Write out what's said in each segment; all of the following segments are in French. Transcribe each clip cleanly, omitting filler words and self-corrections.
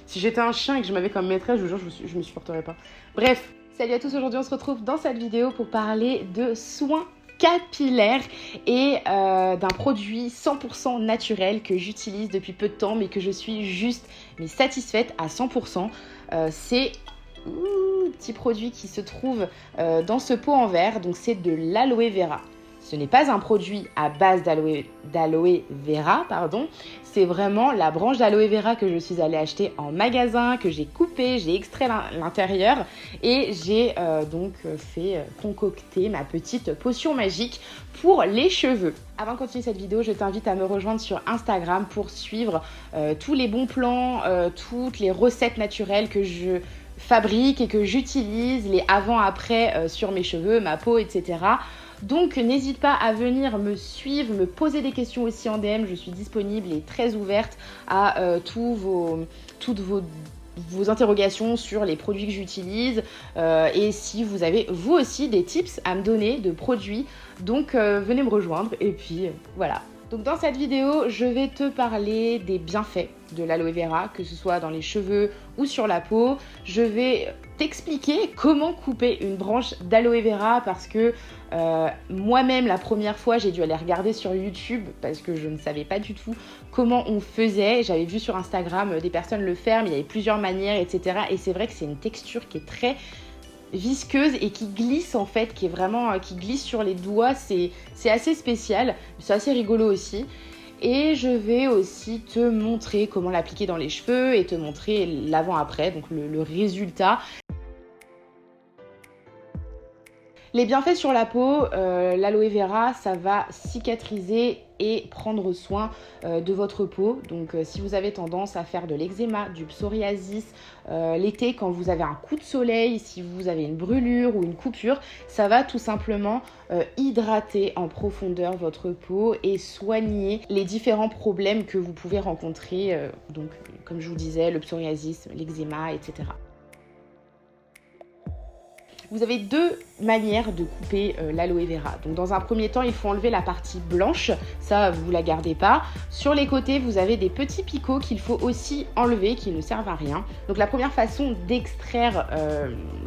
Si j'étais un chien et que je m'avais comme maîtresse, je vous jure, je me supporterais pas. Bref, salut à tous, aujourd'hui on se retrouve dans cette vidéo pour parler de soins capillaires et d'un produit 100% naturel que j'utilise depuis peu de temps mais que je suis juste satisfaite à 100%. C'est petit produit qui se trouve dans ce pot en verre, donc c'est de l'aloe vera. Ce n'est pas un produit à base d'aloe vera, pardon. C'est vraiment la branche d'aloe vera que je suis allée acheter en magasin, que j'ai coupée, j'ai extrait l'intérieur et j'ai donc fait concocter ma petite potion magique pour les cheveux. Avant de continuer cette vidéo, je t'invite à me rejoindre sur Instagram pour suivre tous les bons plans, toutes les recettes naturelles que je fabrique et que j'utilise, les avant-après sur mes cheveux, ma peau, etc. Donc n'hésite pas à venir me suivre, me poser des questions aussi en DM, je suis disponible et très ouverte à toutes vos interrogations sur les produits que j'utilise et si vous avez vous aussi des tips à me donner de produits, donc venez me rejoindre et puis voilà. Donc dans cette vidéo, je vais te parler des bienfaits de l'aloe vera, que ce soit dans les cheveux ou sur la peau. Je vais t'expliquer comment couper une branche d'aloe vera parce que moi-même, la première fois, j'ai dû aller regarder sur YouTube parce que je ne savais pas du tout comment on faisait. J'avais vu sur Instagram des personnes le faire, mais il y avait plusieurs manières, etc. Et c'est vrai que c'est une texture qui est très visqueuse et qui glisse en fait, qui glisse sur les doigts, c'est assez spécial, c'est assez rigolo aussi. Et je vais aussi te montrer comment l'appliquer dans les cheveux et te montrer l'avant-après, donc le résultat. Les bienfaits sur la peau, l'aloe vera, ça va cicatriser et prendre soin de votre peau. Donc si vous avez tendance à faire de l'eczéma, du psoriasis, l'été quand vous avez un coup de soleil, si vous avez une brûlure ou une coupure, ça va tout simplement hydrater en profondeur votre peau et soigner les différents problèmes que vous pouvez rencontrer. Donc comme je vous disais, le psoriasis, l'eczéma, etc. Vous avez deux manières de couper l'aloe vera. Donc dans un premier temps, il faut enlever la partie blanche, ça vous la gardez pas. Sur les côtés, vous avez des petits picots qu'il faut aussi enlever, qui ne servent à rien. Donc la première façon d'extraire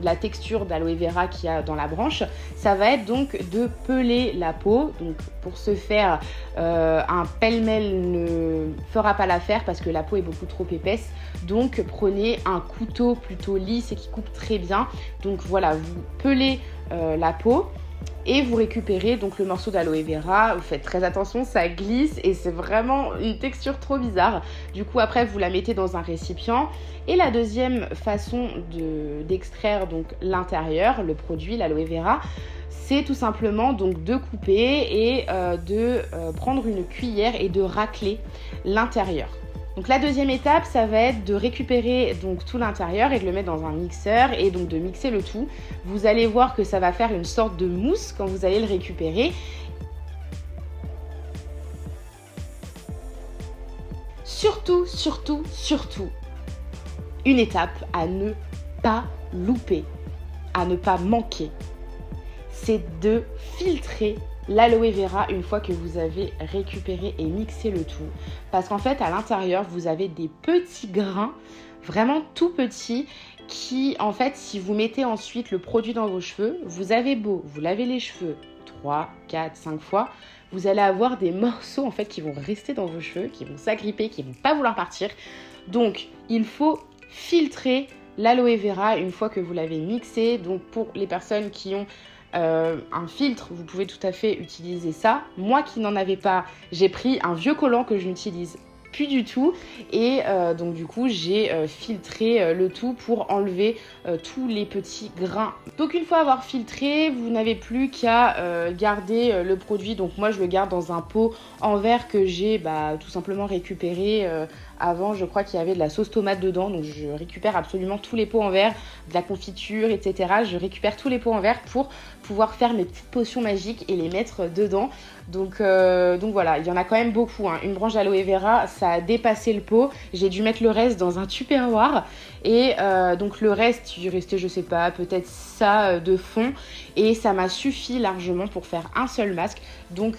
la texture d'aloe vera qu'il y a dans la branche, ça va être donc de peler la peau. Donc pour ce faire, un pêle-mêle ne fera pas l'affaire parce que la peau est beaucoup trop épaisse. Donc prenez un couteau plutôt lisse et qui coupe très bien. Donc voilà, vous pelez la peau et vous récupérez donc le morceau d'aloe vera. Vous faites très attention, ça glisse et c'est vraiment une texture trop bizarre. Du coup après vous la mettez dans un récipient. Et la deuxième façon d'extraire donc l'intérieur, le produit, l'aloe vera, c'est tout simplement donc de couper et de prendre une cuillère et de racler l'intérieur. Donc la deuxième étape, ça va être de récupérer donc tout l'intérieur et de le mettre dans un mixeur et donc de mixer le tout. Vous allez voir que ça va faire une sorte de mousse quand vous allez le récupérer. Surtout, une étape à ne pas louper, à ne pas manquer, c'est de filtrer l'aloe vera une fois que vous avez récupéré et mixé le tout. Parce qu'en fait, à l'intérieur, vous avez des petits grains, vraiment tout petits, qui, en fait, si vous mettez ensuite le produit dans vos cheveux, vous avez beau, vous lavez les cheveux 3, 4, 5 fois, vous allez avoir des morceaux, en fait, qui vont rester dans vos cheveux, qui vont s'agripper, qui ne vont pas vouloir partir. Donc, il faut filtrer l'aloe vera une fois que vous l'avez mixé. Donc, pour les personnes qui ont un filtre, vous pouvez tout à fait utiliser ça. Moi qui n'en avais pas, j'ai pris un vieux collant que je n'utilise plus du tout et donc du coup j'ai filtré le tout pour enlever tous les petits grains. Donc une fois avoir filtré, vous n'avez plus qu'à garder le produit. Donc moi je le garde dans un pot en verre que j'ai tout simplement récupéré avant. Je crois qu'il y avait de la sauce tomate dedans, donc je récupère absolument tous les pots en verre, de la confiture, etc. Je récupère tous les pots en verre pour pouvoir faire mes petites potions magiques et les mettre dedans. Donc voilà, il y en a quand même beaucoup, hein. Une branche d'aloe vera, ça a dépassé le pot. J'ai dû mettre le reste dans un tupperware et donc le reste, il restait, je sais pas, peut-être ça de fond et ça m'a suffi largement pour faire un seul masque. Donc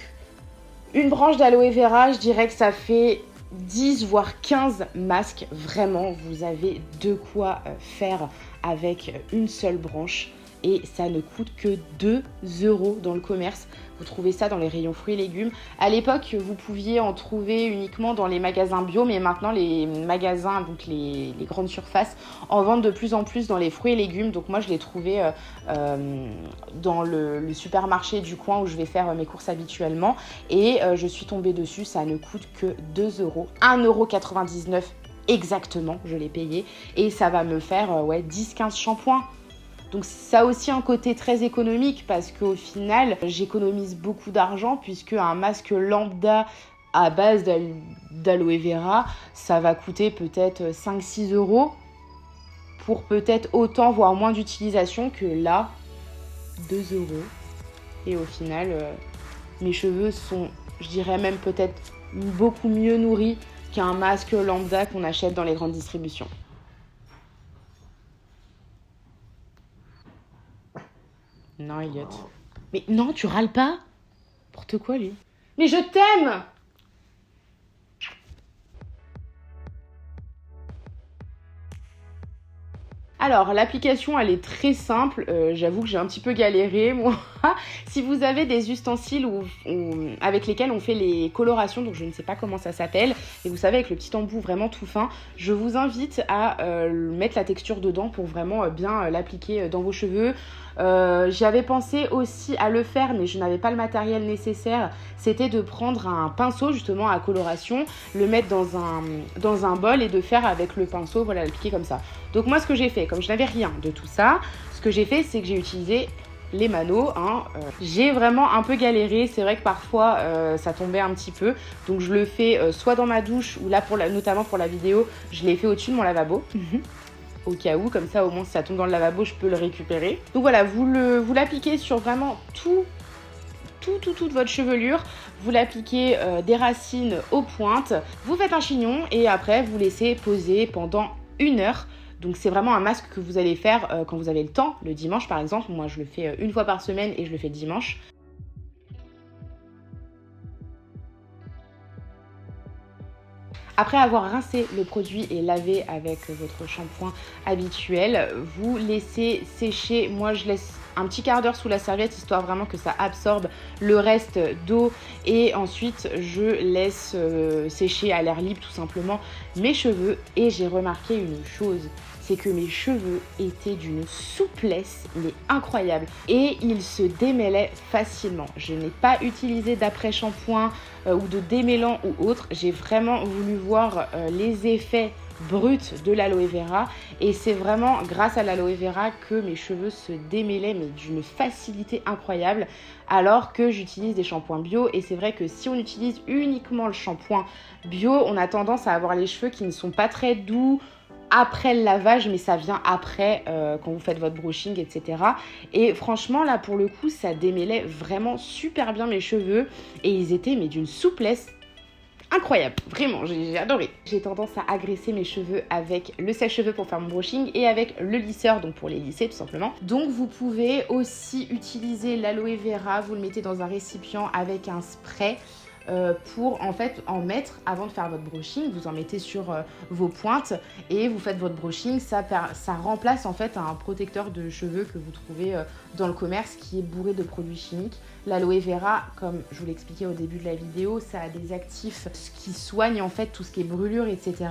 une branche d'aloe vera, je dirais que ça fait 10 voire 15 masques. Vraiment, vous avez de quoi faire avec une seule branche. Et ça ne coûte que 2 € dans le commerce. Vous trouvez ça dans les rayons fruits et légumes. À l'époque, vous pouviez en trouver uniquement dans les magasins bio, mais maintenant les magasins, donc les grandes surfaces, en vendent de plus en plus dans les fruits et légumes. Donc moi, je l'ai trouvé dans le supermarché du coin où je vais faire mes courses habituellement. Et je suis tombée dessus, ça ne coûte que 2 €, 1,99 € exactement, je l'ai payé. Et ça va me faire 10-15 shampoings. Donc ça a aussi un côté très économique parce qu'au final, j'économise beaucoup d'argent puisque un masque lambda à base d'aloe vera, ça va coûter peut-être 5-6 € pour peut-être autant, voire moins d'utilisation que là, 2 €. Et au final, mes cheveux sont, je dirais même peut-être beaucoup mieux nourris qu'un masque lambda qu'on achète dans les grandes distributions. Non, Elliot. Mais non, tu râles pas? N'importe quoi, lui. Mais je t'aime! Alors, l'application, elle est très simple. J'avoue que j'ai un petit peu galéré, moi. Si vous avez des ustensiles avec lesquels on fait les colorations, donc je ne sais pas comment ça s'appelle, et vous savez, avec le petit embout vraiment tout fin, je vous invite à mettre la texture dedans pour vraiment bien l'appliquer dans vos cheveux. J'avais pensé aussi à le faire, mais je n'avais pas le matériel nécessaire. C'était de prendre un pinceau justement à coloration, le mettre dans un bol et de faire avec le pinceau, voilà, l'appliquer comme ça. Donc moi, ce que j'ai fait, comme je n'avais rien de tout ça, ce que j'ai fait, c'est que j'ai utilisé les manos. J'ai vraiment un peu galéré, c'est vrai que parfois ça tombait un petit peu, donc je le fais soit dans ma douche, ou là notamment pour la vidéo, je l'ai fait au-dessus de mon lavabo. Au cas où, comme ça au moins si ça tombe dans le lavabo, je peux le récupérer. Donc voilà, vous l'appliquez sur vraiment toute votre chevelure, vous l'appliquez des racines aux pointes, vous faites un chignon et après vous laissez poser pendant 1 heure. Donc c'est vraiment un masque que vous allez faire quand vous avez le temps, le dimanche par exemple. Moi je le fais une fois par semaine et je le fais dimanche. Après avoir rincé le produit et lavé avec votre shampoing habituel, vous laissez sécher. Moi, je laisse un petit quart d'heure sous la serviette, histoire vraiment que ça absorbe le reste d'eau. Et ensuite, je laisse sécher à l'air libre tout simplement mes cheveux. Et j'ai remarqué une chose, c'est que mes cheveux étaient d'une souplesse mais incroyable et ils se démêlaient facilement. Je n'ai pas utilisé d'après-shampoing ou de démêlant ou autre. J'ai vraiment voulu voir les effets bruts de l'aloe vera et c'est vraiment grâce à l'aloe vera que mes cheveux se démêlaient mais d'une facilité incroyable alors que j'utilise des shampoings bio. Et c'est vrai que si on utilise uniquement le shampoing bio, on a tendance à avoir les cheveux qui ne sont pas très doux après le lavage, mais ça vient après quand vous faites votre brushing, etc. Et franchement, là, pour le coup, ça démêlait vraiment super bien mes cheveux et ils étaient mais d'une souplesse incroyable. Vraiment, j'ai adoré. J'ai tendance à agresser mes cheveux avec le sèche-cheveux pour faire mon brushing et avec le lisseur, donc pour les lisser tout simplement. Donc vous pouvez aussi utiliser l'aloe vera, vous le mettez dans un récipient avec un spray pour en fait en mettre avant de faire votre brushing. Vous en mettez sur vos pointes et vous faites votre brushing. Ça remplace en fait un protecteur de cheveux que vous trouvez dans le commerce qui est bourré de produits chimiques. L'aloe vera, comme je vous l'expliquais au début de la vidéo, ça a des actifs qui soignent en fait tout ce qui est brûlure, etc.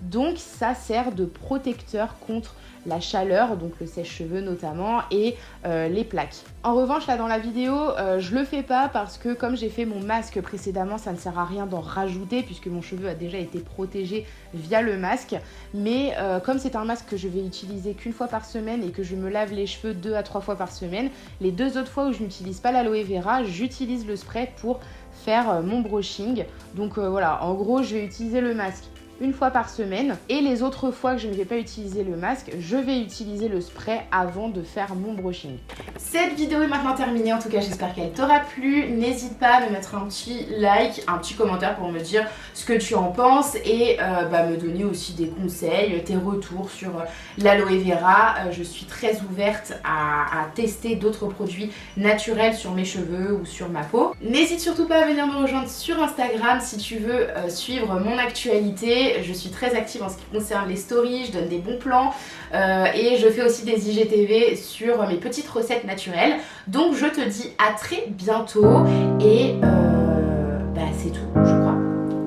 Donc ça sert de protecteur contre la chaleur, donc le sèche-cheveux notamment, et les plaques. En revanche, là dans la vidéo, je le fais pas parce que comme j'ai fait mon masque précédemment, ça ne sert à rien d'en rajouter puisque mon cheveu a déjà été protégé via le masque. Mais comme c'est un masque que je vais utiliser qu'une fois par semaine et que je me lave les cheveux 2 à 3 fois par semaine, les 2 autres fois où je n'utilise pas l'aloe vera, j'utilise le spray pour faire mon brushing. Donc voilà, en gros, je vais utiliser le masque une fois par semaine. Et les autres fois que je ne vais pas utiliser le masque, je vais utiliser le spray avant de faire mon brushing. Cette vidéo est maintenant terminée, en tout cas j'espère qu'elle t'aura plu. N'hésite pas à me mettre un petit like, un petit commentaire pour me dire ce que tu en penses et me donner aussi des conseils, tes retours sur l'aloe vera. Je suis très ouverte à tester d'autres produits naturels sur mes cheveux ou sur ma peau. N'hésite surtout pas à venir me rejoindre sur Instagram si tu veux suivre mon actualité. Je suis très active en ce qui concerne les stories, je donne des bons plans et je fais aussi des IGTV sur mes petites recettes naturelles. Donc je te dis à très bientôt et c'est tout je crois.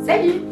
Salut!